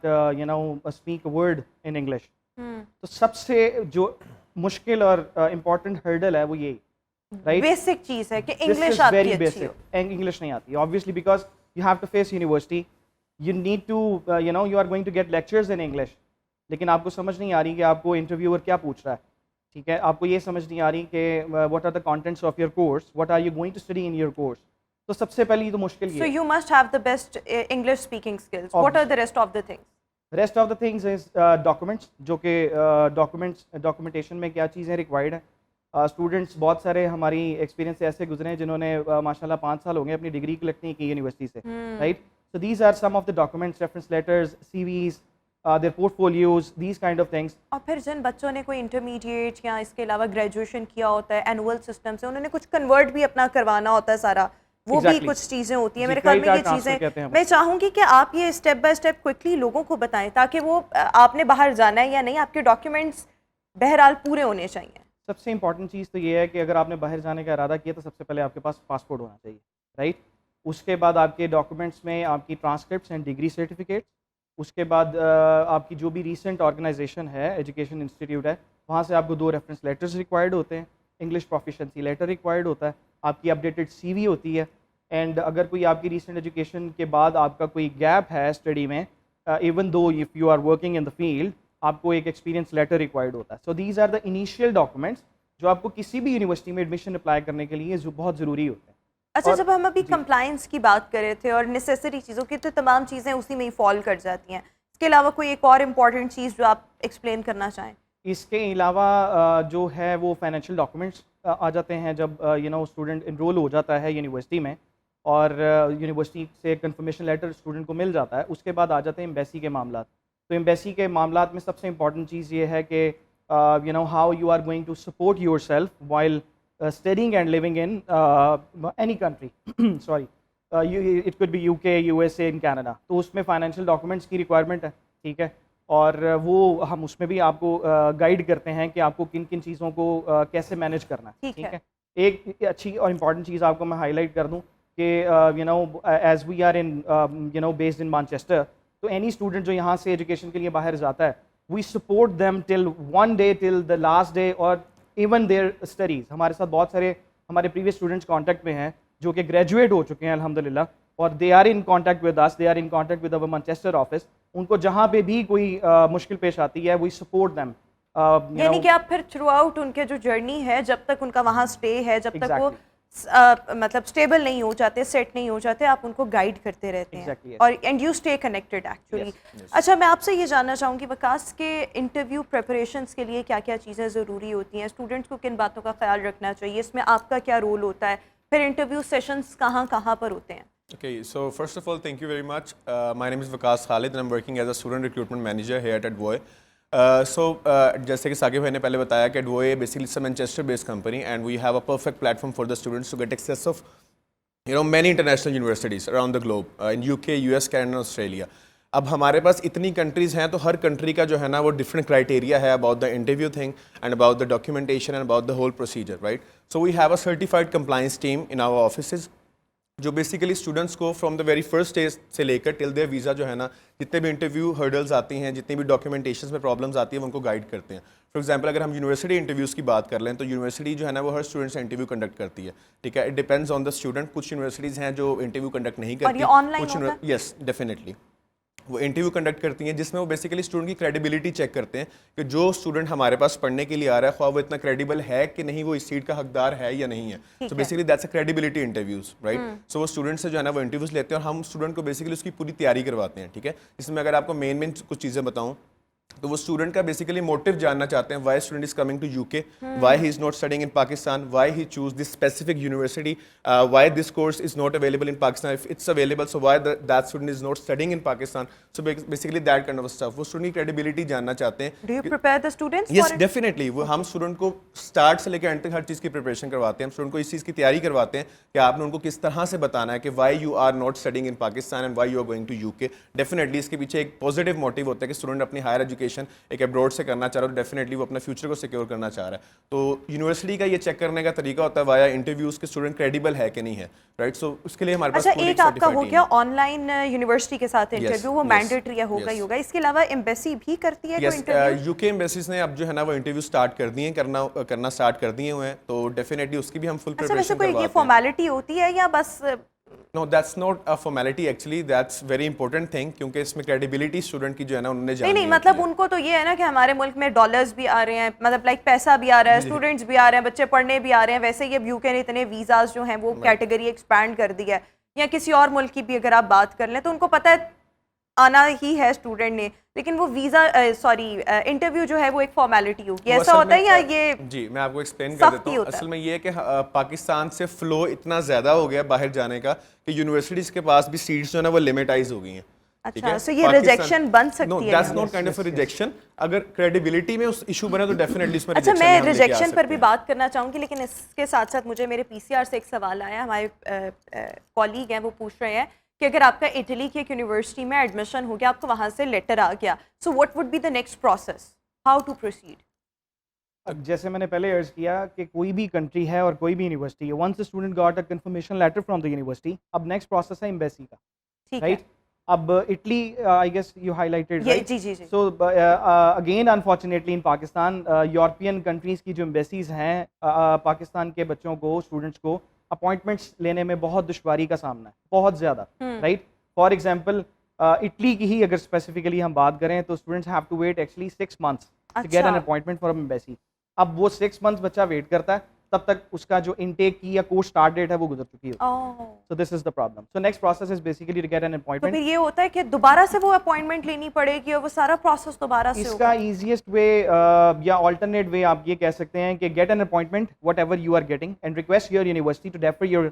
C: speak word in English. तो सबसे जो मुश्किल और इम्पॉर्टेंट हर्डल है वो यही, राइट,
A: बेसिक चीज़ है कि इंग्लिश आपकी अच्छी हो.
C: इंग्लिश नहीं आती obviously because you have to face university, you need to you are going to get lectures in English, लेकिन आपको समझ नहीं आ रही कि आपको इंटरव्यूअर क्या पूछ रहा है, ठीक है, आपको ये समझ नहीं आ रही कि what are the contents of your course, what are you going to study in your course. तो सबसे पहली तो मुश्किल ये
A: So you must have the best English speaking skills. What are the rest of the things?
C: Rest of the things is documents, जो कि documentation में क्या चीज़ें रिक्वायर्ड हैं. स्टूडेंट्स बहुत सारे हमारी एक्सपीरियंस से ऐसे गुजरे हैं जिन्होंने माशाल्लाह 5 साल हो गए अपनी डिग्री कलेक्ट नहीं की यूनिवर्सिटी से, right. So these are some of the documents, reference letters, CVs, their portfolios, these kind of things.
A: और फिर जिन बच्चों ने कोई इंटरमीडिएट या इसके अलावा ग्रेजुएशन किया होता है एनुअल सिस्टम से, उन्होंने कुछ कन्वर्ट भी अपना करवाना होता है सारा, वो भी कुछ चीज़ें होती हैं. मेरे ख्याल में ये चीज़ें मैं चाहूँगी कि आप ये स्टेप बाय स्टेप क्विकली लोगों को बताएं, ताकि वो आपने बाहर जाना है या नहीं, आपके डॉक्यूमेंट्स बहरहाल पूरे होने चाहिए.
C: सबसे इंपॉर्टेंट चीज़ तो ये है कि अगर आपने बाहर जाने का इरादा किया तो सबसे पहले आपके पास पासपोर्ट होना चाहिए, राइट. उसके बाद आपके डॉक्यूमेंट्स में आपकी ट्रांसक्रिप्ट्स एंड डिग्री सर्टिफिकेट, उसके बाद आपकी जो भी रीसेंट ऑर्गेनाइजेशन है, एजुकेशन इंस्टीट्यूट है, वहाँ से आपको 2 रेफरेंस लेटर्स रिक्वायर्ड होते हैं, इंग्लिश प्रोफिशिएंसी लेटर रिक्वायर्ड होता है, आपकी अपडेटेड CV होती है, एंड अगर कोई आपकी रीसेंट एजुकेशन के बाद आपका कोई गैप है स्टडी में, even though if you are working in the field, आपको एक एक्सपीरियंस लेटर रिक्वायर्ड होता है. So these are the initial documents जो आपको किसी भी यूनिवर्सिटी में एडमिशन अप्लाई करने के लिए जो बहुत ज़रूरी होते हैं.
A: अच्छा, जब हम अभी कंप्लायंस की बात कर रहे थे और नेसेसरी चीज़ों की, तो तमाम चीज़ें उसी में ही फॉल कर जाती हैं. इसके अलावा कोई एक और इम्पॉर्टेंट चीज़ जो आप एक्सप्लेन करना चाहें?
C: इसके अलावा जो है वो फाइनेंशियल डॉक्यूमेंट्स आ जाते हैं जब स्टूडेंट इनरोल हो जाता है यूनिवर्सिटी में, और यूनिवर्सिटी से कंफर्मेशन लेटर स्टूडेंट को मिल जाता है. उसके बाद आ जाते हैं एम्बेसी के मामला. तो एम्बेसी के मामला में सबसे इंपॉर्टेंट चीज़ ये है कि how you are going to support yourself while studying and living in any country, sorry, it could be UK, USA, in Canada. तो उसमें फाइनेंशियल डॉक्यूमेंट्स की रिक्वायरमेंट है, ठीक है, और वो हम उसमें भी आपको गाइड करते हैं कि आपको किन किन चीज़ों को कैसे मैनेज करना है, ठीक है. एक अच्छी और इम्पॉर्टेंट चीज़ आपको मैं हाईलाइट कर दूँ कि as we are in based in Manchester, तो एनी स्टूडेंट जो यहाँ से एजुकेशन के लिए बाहर जाता है, we support them till one day, till the last day, और इवन देयर स्टडीज़. हमारे साथ बहुत सारे हमारे प्रीवियस स्टूडेंट्स कॉन्टैक्ट में हैं जो कि ग्रेजुएट हो चुके हैं अल्हम्दुलिल्लाह, और they are in contact with us, they are in contact with our Manchester office. उनको जहाँ पे भी कोई मुश्किल पेश आती है, वी सपोर्ट देम.
A: यानी कि आप फिर थ्रू आउट उनके जो जर्नी है, जब तक उनका वहाँ स्टे है, जब तक वो मतलब स्टेबल नहीं हो जाते, सेट नहीं हो जाते, आप उनको गाइड करते रहते हैं और and you stay connected actually. अच्छा, मैं आपसे ये जानना चाहूँगी वकास के इंटरव्यू प्रिपरेशंस के लिए क्या क्या चीज़ें ज़रूरी होती हैं, स्टूडेंट्स को किन बातों का ख्याल रखना चाहिए, इसमें आपका क्या रोल होता है, फिर इंटरव्यू सेशंस कहाँ कहाँ पर होते हैं?
D: Okay, so first of all, thank you very much. My name is Vikas Khalid and I'm working as a student recruitment manager here at Advoy. जैसे कि साकिब भाई ने पहले बताया कि Advoy basically is a Manchester based company and we have a perfect platform for the students to get access of many international universities around the globe in UK, US, Canada, Australia. अब हमारे पास इतनी countries हैं तो हर country का जो है ना वो डिफरेंट क्राइटेरिया है about the interview thing and about the documentation and about the whole procedure, right. So we have a certified compliance team in our offices जो बेसिकली स्टूडेंट्स को from the very first stage से लेकर till there visa जो है ना, जितने भी interview hurdles आती हैं, जितनी भी डॉक्यूमेंटेशन में प्रॉब्लम्स आती है, वो उनको गाइड करते हैं. फॉर एग्जांपल अगर हम यूनिवर्सिटी इंटरव्यूज़ की बात कर लें तो यूनिवर्सिटी जो है ना वो हर स्टूडेंट से इंटरव्यू कंडक्ट करती है, ठीक है. It depends on the student. कुछ यूनिवर्सिटीज़ हैं जो इंटरव्यू कंडक्ट नहीं करती, कुछ यस डेफिनेटली वो इंटरव्यू कंडक्ट करती हैं जिसमें वो बेसिकली स्टूडेंट की क्रेडिबिलिटी चेक करते हैं कि जो स्टूडेंट हमारे पास पढ़ने के लिए आ रहा है ख्वाह वो इतना क्रेडिबल है कि नहीं, वो इस सीट का हकदार है या नहीं है. So basically that's a credibility interviews, right. So वो स्टूडेंट से जो है ना वो इंटरव्यूज लेते हैं और हम स्टूडेंट को बेसिकली उसकी पूरी तैयारी करवाते हैं, ठीक है. इसमें अगर आपको मेन कुछ चीज़ें बताऊँ तो वो स्टूडेंट का बेसिकली मोटिव जानना चाहते हैं, why student is coming to UK, why he is not studying in Pakistan, why he choose this specific university, why this course is not available in Pakistan, if it's available so why that student is not studying in Pakistan, so basically that kind of stuff. वो student की credibility जानना चाहते हैं।
A: Do you prepare the students
D: yes definitely, वो हम student को start से लेकर एंड तक हर चीज़ की प्रिपरेशन करवाते हैं। हम स्टूडेंट को इस चीज़ की तैयारी करवाते हैं कि आपने उनको किस तरह से बताना है कि why you are not studying in Pakistan and why you are going to UK. Definitely इसके पीछे एक पॉजिटिव मोटिव होता है कि स्टूडेंट अपनी हायर एजुकेशन एक अब्रॉड से करना चाह रहा है, तो डेफिनेटली वो अपना फ्यूचर को सिक्योर करना चाह रहा है। तो यूनिवर्सिटी का ये चेक करने का तरीका होता है वाया इंटरव्यूज के स्टूडेंट क्रेडिबल है कि नहीं है, राइट। सो उसके लिए हमारे पास
A: अच्छा,
D: पूरी
A: एक आपका हो
D: certified
A: गया
D: team है।
A: ऑनलाइन यूनिवर्सिटी के साथ इंटरव्यू, वो
D: yes,
A: मैंडेटरी है, होगा ही
D: yes.
A: होगा। इसके अलावा एम्बेसी भी करती है कोई
D: यस,
A: इंटरव्यू?
D: यूके एम्बेसीज ने अब जो है ना वो इंटरव्यू स्टार्ट कर दिए हैं, करना स्टार्ट कर दिए हुए हैं, तो डेफिनेटली उसकी भी हम फुल
A: अच्छा, वैसे
D: प्रिपरेशन
A: कोई ये
D: करवाते हैं।
A: फॉर्मेलिटी होती है या बस
D: no that's not a formality, actually that's very important thing, क्योंकि इसमें क्रेडिबिलिटी स्टूडेंट की जो है ना उन्होंने
A: नहीं
D: जानी
A: नहीं,
D: होती
A: मतलब
D: है।
A: उनको तो ये है ना कि हमारे मुल्क में डॉलर्स भी आ रहे हैं, मतलब लाइक पैसा भी आ रहा है, स्टूडेंट्स भी आ रहे हैं, बच्चे पढ़ने भी आ रहे हैं। वैसे ही अब यूके ने इतने वीज़ाज जो हैं वो कैटेगरी एक्सपैंड कर दी है, या किसी और मुल्क की भी अगर आप बात कर लें तो उनको पता है आना ही है स्टूडेंट ने, लेकिन वो वीज़ा इंटरव्यू जो है वो एक फॉर्मेलिटी होगी,
D: वो
A: ऐसा
D: असल
A: होता है
D: में,
A: या ये
D: जी मैं आपको एक्सप्लेन कर
A: सख्त
D: देता
A: ही
D: हूँ।
A: होता है?
D: असल में ये है कि पाकिस्तान से फ्लो इतना ज़्यादा हो गया बाहर जाने का कि यूनिवर्सिटीज़ के पास भी सीट्स जो है ना वो लिमिटाइज हो गई हैं। ठीक
A: अच्छा,
D: है?
A: so ये
D: पाकिस्तान-
A: rejection बन सकती
D: No,
A: है
D: that's
A: यहाँ?
D: not kind of a rejection। अगर क्रेडिबिलिटी में उस इशू बने तो डेफिनेटली इसमें
A: अच्छा,
D: rejection
A: मैं
D: हम लेके आ
A: रिजेक्शन पर
D: सकते
A: भी
D: हैं।
A: बात करना चाहूँगी, लेकिन इसके साथ साथ मुझे मेरे पीसीआर से एक सवाल आया। हमारे कॉलीग हैं, वो पूछ रहे हैं कि अगर आपका इटली की एक यूनिवर्सिटी में एडमिशन हो गया, आपको वहाँ से लेटर आ गया, so what would be the next process, how to proceed?
C: अब जैसे मैंने पहले अर्ज किया कि कोई भी कंट्री है और कोई भी यूनिवर्सिटी है, once the student got a confirmation letter from the university, अब नेक्स्ट प्रोसेस है एम्बेसी का,
A: ठीक
C: राइट।
A: है,
C: अब Italy, I guess you highlighted,
A: ये
C: राइट।
A: जी जी जी।
C: So again unfortunately in Pakistan, European countries की जो एम्बेसीज हैं, पाकिस्तान के बच्चों को, स्टूडेंट्स को अपॉइंटमेंट्स लेने में बहुत दुश्वारी का सामना है, बहुत ज़्यादा, राइट। फॉर एग्जांपल इटली की ही अगर स्पेसिफिकली हम बात करें तो students have to wait actually 6 months to get an
A: अच्छा।
C: Appointment for embassy. अब वो 6 months बच्चा वेट करता है, तब तक उसका जो इनटेक की या कोर्स स्टार्ट डेट है वो गुजर चुकी होती है।
A: Oh,
C: so this is the problem. So next process is basically to get an
A: तो
C: अपॉइंटमेंट।
A: फिर ये होता है कि दोबारा से वो अपॉइंटमेंट लेनी पड़ेगी और वो सारा प्रोसेस दोबारा से
C: इसका
A: होगा?
C: ईजीएस्ट वे या ऑल्टरनेट वे आप ये कह सकते हैं कि get an appointment whatever you are getting and request your university to defer your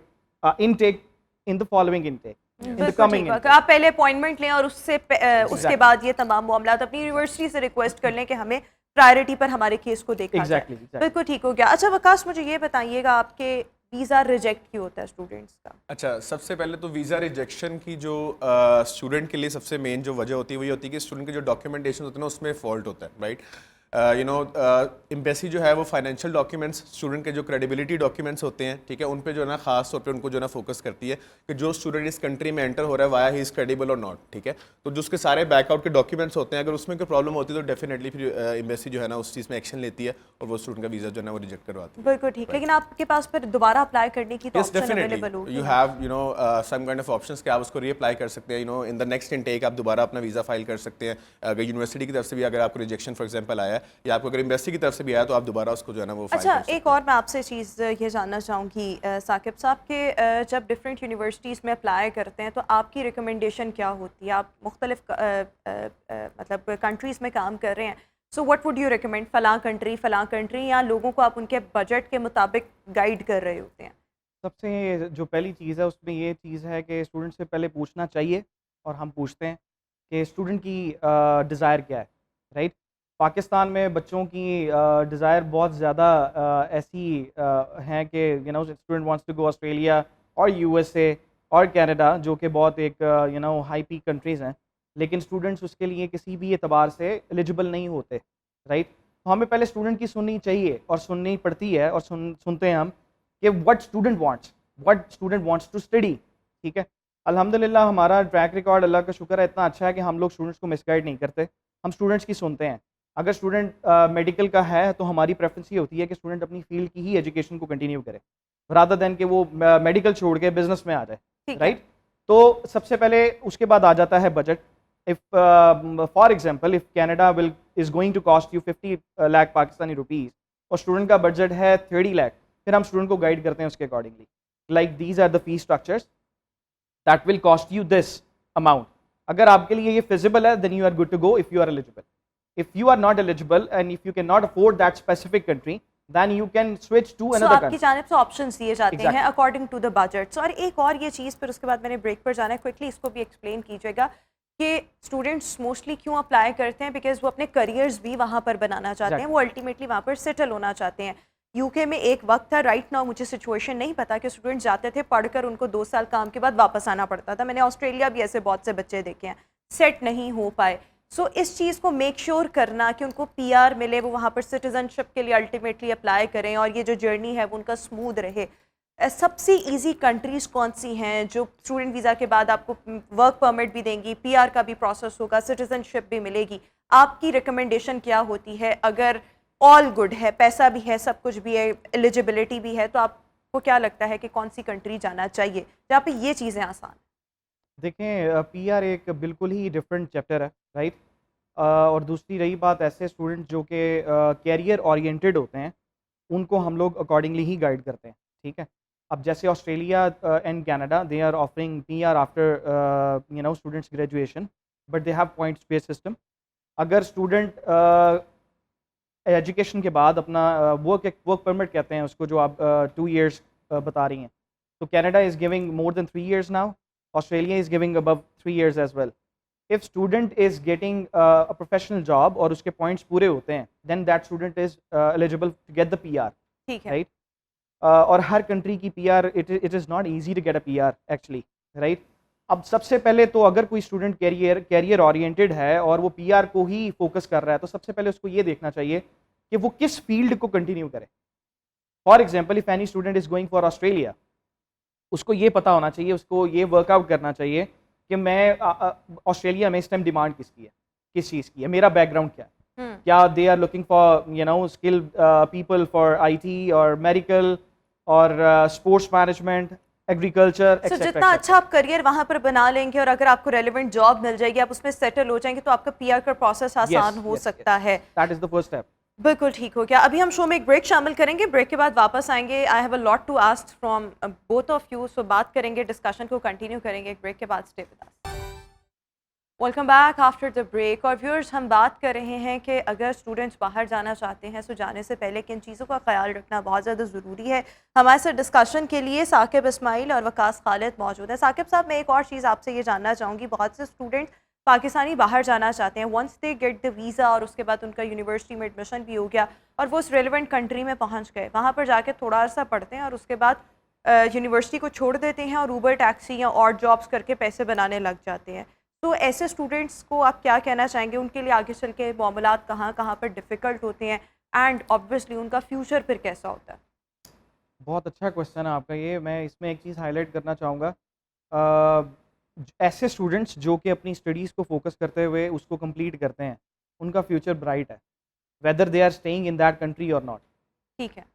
C: intake in the following intake in the
A: बिल्कुल
C: कमिंग
A: ठीक है, आप पहले अपॉइंटमेंट लें और उसके बाद ये तमाम मामलात अपनी यूनिवर्सिटी से रिक्वेस्ट कर लें कि हमें प्रायोरिटी पर हमारे केस को देखा जाए।
C: Exactly.
A: बिल्कुल ठीक हो गया। अच्छा वकास, मुझे ये बताइएगा आपके वीज़ा रिजेक्ट क्यों होता है स्टूडेंट्स का?
D: अच्छा, सबसे पहले तो वीज़ा रिजेक्शन की जो स्टूडेंट के लिए सबसे मेन जो वजह होती है वही होती है कि स्टूडेंट के जो डॉक्यूमेंटेशन होते हैं ना उसमें फॉल्ट होता है, राइट। यू नो एम्बेसी जो है वो फाइनेंशियल डॉक्यूमेंट्स, स्टूडेंट के जो क्रेडिबिलिटी डॉक्यूमेंट्स होते हैं, ठीक है, उन पे जो है ना खास तौर पे उनको जो है ना फोकस करती है कि जो स्टूडेंट इस कंट्री में एंटर हो रहा है वाया ही इज़ क्रेडिबल और नॉट, ठीक है। तो जो उसके सारे बैकआउट के डॉक्यूमेंट्स होते हैं, अगर उसमें कोई प्रॉब्लम होती है तो डेफिनेटली फिर एम्बेसी जो है ना उस चीज़ में एक्शन लेती है और वो स्टूडेंट का वीज़ा जो है ना वो रिजेक्ट करवाती है।
A: बिल्कुल ठीक, लेकिन आपके पास फिर दोबारा अप्लाई करने की तो
D: Yes,
A: ऑप्शन
D: definitely.
A: अवेलेबल होगी
D: You
A: ना?
D: have, you know, some kind of options कि आप उसको रीअप्लाई कर सकते हैं, you know, in the next intake आप दोबारा अपना वीज़ा फाइल कर सकते हैं। अगर यूनिवर्सिटी की तरफ से भी अगर आपको रिजेक्शन फॉर एग्जांपल आया है या आपको अगर एम्बेसी की तरफ से भी आया तो आप दोबारा उसको जो है ना वो फाइल
A: अच्छा,
D: कर सकते हैं।
A: एक और मैं आपसे चीज़ ये जानना चाहूँगी साकिब साहब के जब डिफरेंट यूनिवर्सिटीज़ में अप्लाई करते हैं तो आपकी रिकमेंडेशन क्या होती है? आप मुख्तलिफ मतलब कंट्रीज़ में काम कर रहे हैं, so what would you recommend, फ़लाँ कंट्री, या लोगों को आप उनके बजट के मुताबिक गाइड कर रहे होते हैं?
C: सबसे जो पहली चीज़ है उसमें ये चीज़ है कि स्टूडेंट से पहले पूछना चाहिए, और हम पूछते हैं कि स्टूडेंट की डिज़ायर क्या है, राइट। पाकिस्तान में बच्चों की डिज़ायर बहुत ज़्यादा ऐसी हैं कि you know student wants to go Australia और यूएसए और कनाडा, जो कि बहुत एक you know high peak countries हैं, लेकिन स्टूडेंट्स उसके लिए किसी भी एतबार से एलिजिबल नहीं होते, राइट। तो हमें पहले स्टूडेंट की सुननी चाहिए और सुननी पड़ती है, और सुनते हैं हम कि what student wants to study, ठीक है। अल्हम्दुलिल्लाह हमारा ट्रैक रिकॉर्ड अल्लाह का शुक्र है इतना अच्छा है कि हम लोग स्टूडेंट्स को मिसगाइड नहीं करते, हम स्टूडेंट्स की सुनते हैं। अगर स्टूडेंट मेडिकल का है तो हमारी प्रेफरेंस ये होती है कि स्टूडेंट अपनी फील्ड की ही एजुकेशन को कंटिन्यू करे, रादर देन कि वो मेडिकल छोड़ के बिजनेस में आ जाए,
A: ठीक है।
C: राइट। तो सबसे पहले उसके बाद आ जाता है budget. If for example if Canada is going to cost you 50 lakh Pakistani rupees और स्टूडेंट का बजट है 30 लाख, फिर हम स्टूडेंट को गाइड करते हैं उसके accordingly, like these are the fee structures that will cost you this amount. अगर आपके लिए ये फिजिबल है then you are good to go if you are eligible, If you are not eligible and if you cannot afford that specific country, then you can switch to
A: So
C: another
A: आपकी
C: country.
A: जानिब से options दिए जाते
C: Exactly.
A: हैं according to the budget. और एक और ये चीज़, फिर उसके बाद मैंने ब्रेक पर जाना है, क्विकली इसको भी एक्सप्लेन कीजिएगा कि स्टूडेंट्स मोस्टली क्यों अप्लाई करते हैं, बिकॉज वो अपने करियर्स भी वहाँ पर बनाना चाहते हैं, वो अल्टीमेटली वहाँ पर सेटल होना चाहते हैं। यूके में एक वक्त था, राइट नाउ मुझे सिचुएशन नहीं पता, कि स्टूडेंट्स जाते थे पढ़कर उनको 2 साल काम के बाद वापस आना पड़ता था। मैंने ऑस्ट्रेलिया भी ऐसे बहुत से बच्चे देखे हैं, सेट नहीं हो पाए। सो इस चीज़ को मेक श्योर करना कि उनको पीआर मिले, वो वहाँ पर सिटीजनशिप के लिए अल्टीमेटली अप्लाई करें और ये जो जर्नी है वो उनका स्मूथ रहे। सबसे इजी कंट्रीज़ कौन सी हैं जो स्टूडेंट वीज़ा के बाद आपको वर्क परमिट भी देंगी, पीआर का भी प्रोसेस होगा, सिटीजनशिप भी मिलेगी? आपकी रिकमेंडेशन क्या होती है? अगर ऑल गुड है, पैसा भी है, सब कुछ भी है, एलिजिबिलिटी भी है, तो आपको क्या लगता है कि कौन सी कंट्री जाना चाहिए जहाँ पे ये चीज़ें आसान?
C: देखें, पीआर एक बिल्कुल ही डिफरेंट चैप्टर है, राइट। और दूसरी रही बात, ऐसे स्टूडेंट जो कि कैरियर ओरिएंटेड होते हैं, उनको हम लोग अकॉर्डिंगली ही गाइड करते हैं, ठीक है। अब जैसे Australia and Canada, they are offering PR after students graduation, but they have points based system. अगर स्टूडेंट एजुकेशन के बाद अपना वर्क परमिट कहते हैं उसको, जो आप 2 years बता रही हैं, तो Canada is giving more than 3 years now, Australia is giving above 3 years as well. If student is getting a professional job और उसके points पूरे होते हैं, then that student is eligible to get the PR.
A: ठीक है,
C: right? और हर country की PR, it is not easy to get a PR actually, right? अब सबसे पहले तो अगर कोई student career oriented है और वो PR को ही focus कर रहा है, तो सबसे पहले उसको ये देखना चाहिए कि वो किस field को continue करे। For example, if any student is going for Australia, उसको ये पता होना चाहिए, उसको ये वर्कआउट करना चाहिए कि मैं ऑस्ट्रेलिया में इस टाइम डिमांड किसकी है, किस चीज़ की है, मेरा बैकग्राउंड क्या है, क्या they are looking for skill people for IT और मेडिकल और स्पोर्ट्स मैनेजमेंट, एग्रीकल्चर,
A: सो जितना अच्छा आप करियर वहाँ पर बना लेंगे और अगर आपको रेलिवेंट जॉब मिल जाएगी, आप उसमें सेटल हो जाएंगे, तो आपका पीआर का प्रोसेस आसान हो सकता है।
C: That is the first step.
A: बिल्कुल ठीक हो गया। अभी हम शो में एक ब्रेक शामिल करेंगे, ब्रेक के बाद वापस आएंगे। I have a lot to ask from both of you, so बात करेंगे, डिस्कशन को कंटिन्यू करेंगे एक ब्रेक के बाद। Stay with us. Welcome back after the break. और व्यूअर्स, हम बात कर रहे हैं कि अगर स्टूडेंट्स बाहर जाना चाहते हैं, तो जाने से पहले किन चीज़ों का ख्याल रखना बहुत ज़्यादा ज़रूरी है। हमारे साथ डिस्कशन के लिए साकिब इस्माइल और वकास खालिद मौजूद है। साकिब साहब, मैं एक और चीज़ आपसे ये जानना चाहूँगी, बहुत से स्टूडेंट्स पाकिस्तानी बाहर जाना चाहते हैं, once they get the visa और उसके बाद उनका यूनिवर्सिटी में एडमिशन भी हो गया और वो उस रेलिवेंट कंट्री में पहुंच गए, वहाँ पर जाके थोड़ा सा पढ़ते हैं और उसके बाद यूनिवर्सिटी को छोड़ देते हैं और ऊबर टैक्सी या और जॉब्स करके पैसे बनाने लग जाते हैं। तो ऐसे स्टूडेंट्स को आप क्या कहना चाहेंगे? उनके लिए आगे चल के मामलात कहाँ कहाँ पर डिफ़िकल्ट होते हैं एंड ऑब्वियसली उनका फ्यूचर फिर कैसा होता है?
C: बहुत अच्छा क्वेश्चन है आपका ये। मैं इसमें एक चीज़ हाईलाइट करना चाहूँगा, ऐसे स्टूडेंट्स जो कि अपनी स्टडीज़ को फोकस करते हुए उसको कंप्लीट करते हैं, उनका फ्यूचर ब्राइट है, whether they are staying in that country और नॉट।
A: ठीक है।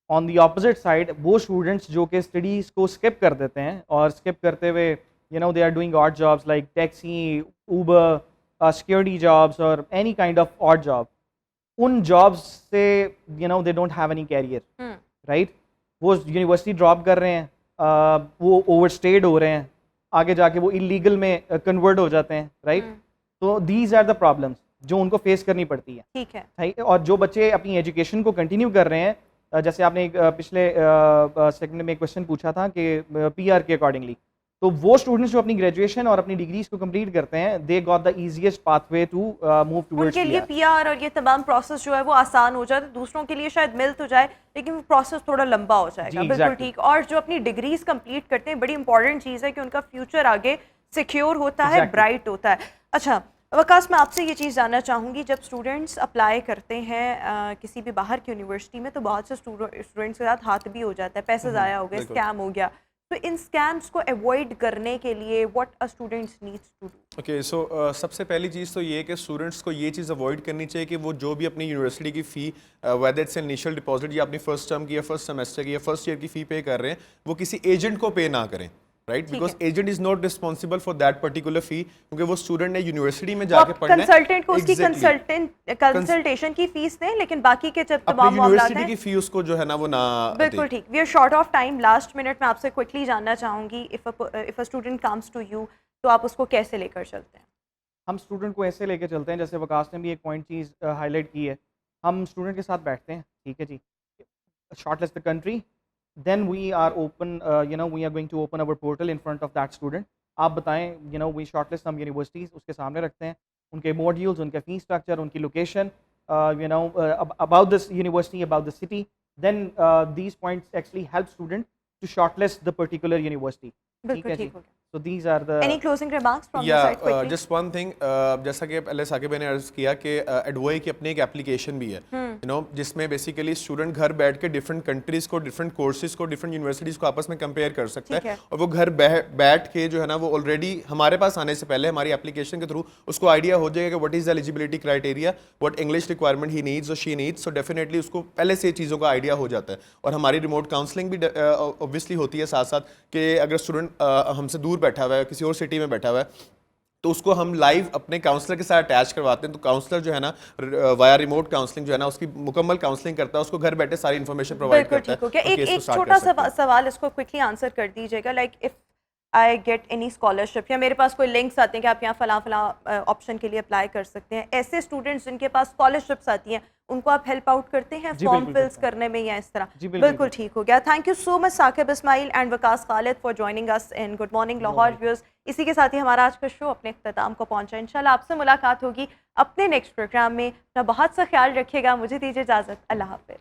C: ऑन दी ऑपोजिट साइड, वो स्टूडेंट्स जो कि स्टडीज़ को स्किप कर देते हैं और स्किप करते हुए they are doing odd jobs like taxi, Uber, security jobs और any kind of odd job, उन जॉब्स से they don't have any career, right. वो यूनिवर्सिटी ड्रॉप कर रहे हैं, वो ओवरस्टेड हो रहे हैं, आगे जाके वो इलीगल में कन्वर्ट हो जाते हैं, राइट। तो दीज आर द प्रॉब्लम्स जो उनको फेस करनी पड़ती है।
A: ठीक है।
C: राइट। और जो बच्चे अपनी एजुकेशन को कंटिन्यू कर रहे हैं, जैसे आपने पिछले सेकंड में एक क्वेश्चन पूछा था कि पीआर के अकॉर्डिंगली, तो वो स्टूडेंट्स जो अपनी ग्रेजुएशन और अपनी डिग्रीज को कंप्लीट करते हैं, they got the easiest pathway to move towards
A: उनके लिए पीआर और ये तमाम प्रोसेस जो है वो आसान हो जाए। दूसरों के लिए शायद मिल तो जाए, लेकिन वो प्रोसेस थोड़ा लंबा हो जाएगा।
C: जी,
A: बिल्कुल
C: exactly.
A: ठीक। और जो अपनी डिग्रीज कंप्लीट करते हैं, बड़ी इंपॉर्टेंट चीज़ है कि उनका फ्यूचर आगे सिक्योर होता है, ब्राइट होता है। अच्छा वकास, मैं आपसे ये चीज़ जानना चाहूँगी, जब स्टूडेंट्स अप्लाई करते हैं किसी भी बाहर की यूनिवर्सिटी में, तो बहुत से स्टूडेंट्स के साथ हाथ भी हो जाता है, पैसे ज़ाया हो गए, स्कैम हो गया, तो इन स्कैम्स को अवॉइड करने के लिए what a students needs to do?
D: Okay, so सबसे पहली चीज़ तो ये है कि स्टूडेंट्स को ये चीज़ अवॉइड करनी चाहिए कि वो जो भी अपनी यूनिवर्सिटी की फ़ी, वेदर इट्स इनिशियल डिपॉजिट या अपनी फर्स्ट टर्म की या फर्स्ट सेमेस्टर की या फर्स्ट ईयर की फ़ी पे कर रहे हैं, वो किसी एजेंट को पे ना करें, right, because agent is not responsible for that particular fee, क्योंकि वो स्टूडेंट ने यूनिवर्सिटी में जाके पढ़ना है।
A: कंसल्टेंट को उसकी कंसल्टेशन की फीस दें, लेकिन बाकी के जब तमाम मामलात
D: यूनिवर्सिटी की फी उसको जो है ना वो ना
A: बिल्कुल ठीक। We are short of time, last minute में आपसे क्विकली जानना चाहूँगी, if a student comes to you, तो आप उसको कैसे लेकर चलते हैं?
C: हम स्टूडेंट को ऐसे लेके चलते हैं, जैसे वकास ने भी एक पॉइंट चीज़ हाईलाइट की है, हम स्टूडेंट के साथ बैठते हैं, ठीक है जी, shortlist the country, then we are open, we are going to open our portal in front of that student. आप बताएं, वी शॉर्टलिस्ट सम यूनिवर्सिटीज़, उसके सामने रखते हैं, उनके मॉड्यूल्स, उनके फी स्ट्रक्चर, उनकी location, about this university, about the city, then these points actually help student to shortlist the particular university.
A: बिल्कुल
C: ठीक है जी।
A: ठीक हो गया।
C: So these are the
A: Any closing remarks from your side quickly?
D: Just one thing, जैसा कि पहले साकिब भाई ने अर्ज किया कि एडवोए की अपनी एक एप्लीकेशन भी है, जिसमें बेसिकली स्टूडेंट घर बैठ के डिफरेंट कंट्रीज को, डिफरेंट कोर्सेज को, डिफरेंट यूनिवर्सिटीज़ को आपस में कंपेयर कर सकता
A: ठीक
D: है,
A: है।
D: और वो घर बैठ के जो है ना, वो ऑलरेडी हमारे पास आने से पहले हमारी एप्लीकेशन के थ्रू उसको आइडिया हो जाएगा कि what is the eligibility criteria, what English requirement he needs और शी नीड्स, सो डेफिनेटली उसको पहले से चीज़ों का आइडिया हो जाता है। और हमारी रिमोट काउंसलिंग भी ऑब्वियसली होती है साथ साथ, कि अगर स्टूडेंट हमसे दूर बैठा हुआ है, किसी और सिटी में बैठा हुआ है, तो उसको हम लाइव अपने काउंसलर के साथ अटैच करवाते हैं, तो काउंसलर जो है ना, वाया रिमोट काउंसलिंग जो है ना, उसकी मुकम्मल काउंसलिंग करता है, उसको घर बैठे सारी इन्फॉर्मेशन प्रोवाइड
A: बिल्कुल
D: करता है।
A: ठीक हो गया।
D: और
A: एक
D: केस को
A: एक
D: start
A: छोटा
D: कर सकते हैं।
A: सवाल इसको क्विकली आंसर कर दीजिएगा, like if I get any scholarship या मेरे पास कोई लिंक्स आते हैं कि आप यहाँ फलां ऑप्शन के लिए अप्लाई कर सकते हैं, ऐसे स्टूडेंट्स जिनके पास स्कॉलरशिप्स आती हैं उनको आप हेल्प आउट करते हैं
C: जी,
A: फॉर्म
C: बिल्कुल
A: फिल्स
C: करते हैं।
A: करने में या इस तरह?
C: जी, बिल्कुल
A: बिल्कुल ठीक हो गया। Thank you so much Saqib Ismail and Waqas Khalid for joining us in good morning Lahore viewers. इसी के साथ ही हमारा आज का शो अपने इख्तिताम को पहुंचा। इंशाल्लाह आपसे मुलाकात होगी अपने नेक्स्ट प्रोग्राम में। अपना बहुत सा ख्याल रखिएगा। मुझे दीजिए इजाज़त। अल्लाह हाफिज़।